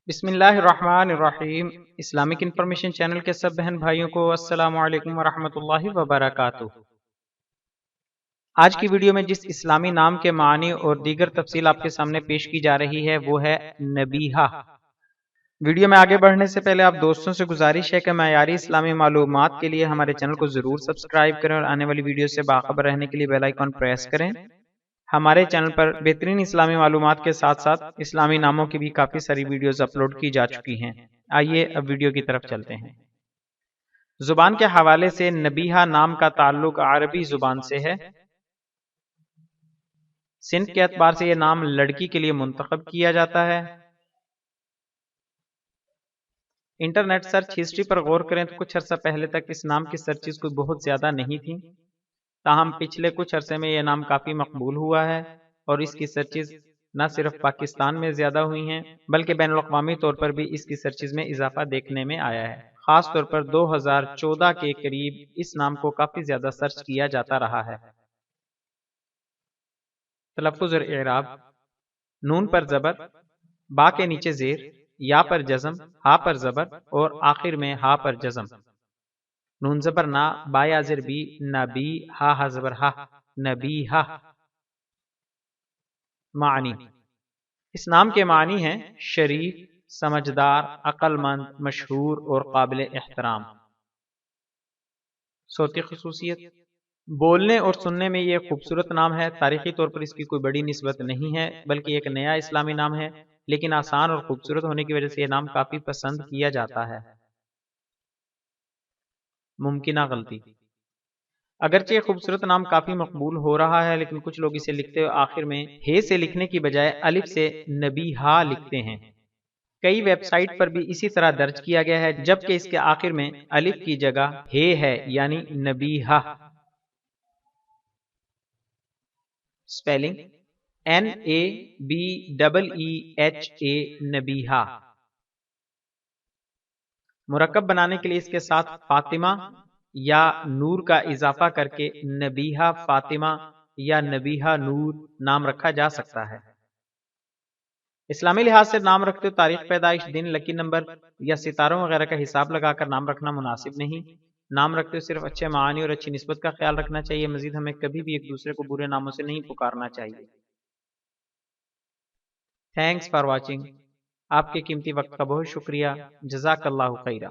بسم اللہ الرحمن الرحیم۔ اسلامک انفارمیشن چینل کے سب بہن بھائیوں کو السلام علیکم ورحمۃ اللہ وبرکاتہ۔ آج کی ویڈیو میں جس اسلامی نام کے معنی اور دیگر تفصیل آپ کے سامنے پیش کی جا رہی ہے وہ ہے نبیہہ۔ ویڈیو میں آگے بڑھنے سے پہلے آپ دوستوں سے گزارش ہے کہ معیاری اسلامی معلومات کے لیے ہمارے چینل کو ضرور سبسکرائب کریں اور آنے والی ویڈیو سے باخبر رہنے کے لیے بیل آئیکن پریس کریں۔ ہمارے چینل پر بہترین اسلامی معلومات کے ساتھ ساتھ اسلامی ناموں کی بھی کافی ساری ویڈیوز اپلوڈ کی جا چکی ہیں۔ آئیے اب ویڈیو کی طرف چلتے ہیں۔ زبان کے حوالے سے نبیہہ نام کا تعلق عربی زبان سے ہے۔ صنف کے اعتبار سے یہ نام لڑکی کے لیے منتخب کیا جاتا ہے۔ انٹرنیٹ سرچ ہسٹری پر غور کریں تو کچھ عرصہ پہلے تک اس نام کی سرچز کوئی بہت زیادہ نہیں تھیں، تاہم پچھلے کچھ عرصے میں یہ نام کافی مقبول ہوا ہے اور اس کی سرچز نہ صرف پاکستان میں زیادہ ہوئی ہیں بلکہ بین الاقوامی طور پر بھی اس کی سرچز میں اضافہ دیکھنے میں آیا ہے۔ خاص طور پر 2014 کے قریب اس نام کو کافی زیادہ سرچ کیا جاتا رہا ہے۔ تلفظ اور اعراب: نون پر زبر، با کے نیچے زیر، یا پر جزم، ہا پر زبر اور آخر میں ہا پر جزم۔ نون زبر نا، با یا زیر بی، نبی، ہا زبر ہا، نبیہہ۔ معنی: اس نام کے معنی ہیں شریف، سمجھدار، عقل مند، مشہور اور قابل احترام۔ صوتی خصوصیت: بولنے اور سننے میں یہ خوبصورت نام ہے۔ تاریخی طور پر اس کی کوئی بڑی نسبت نہیں ہے بلکہ ایک نیا اسلامی نام ہے، لیکن آسان اور خوبصورت ہونے کی وجہ سے یہ نام کافی پسند کیا جاتا ہے۔ ممکنہ غلطی: اگرچہ یہ خوبصورت نام کافی مقبول ہو رہا ہے لیکن کچھ لوگ اسے لکھتے ہوئے آخر میں ہے سے لکھنے کی بجائے الف سے نبیہہ لکھتے ہیں۔ کئی ویب سائٹ پر بھی اسی طرح درج کیا گیا ہے جبکہ اس کے آخر میں الف کی جگہ ہے یعنی نبیہہ۔ Spelling: NABEEHA، نبیہہ۔ مرکب بنانے کے لیے اس کے ساتھ فاطمہ یا نور کا اضافہ کر کے نبیہہ فاطمہ یا نبیہہ نور نام رکھا جا سکتا ہے۔ اسلامی لحاظ سے نام رکھتے تاریخ پیدائش، دن، لکی نمبر یا ستاروں وغیرہ کا حساب لگا کر نام رکھنا مناسب نہیں۔ نام رکھتے صرف اچھے معانی اور اچھی نسبت کا خیال رکھنا چاہیے۔ مزید ہمیں کبھی بھی ایک دوسرے کو برے ناموں سے نہیں پکارنا چاہیے۔ Thanks for watching. آپ کے قیمتی وقت کا بہت شکریہ۔ جزاک اللہ خیرہ۔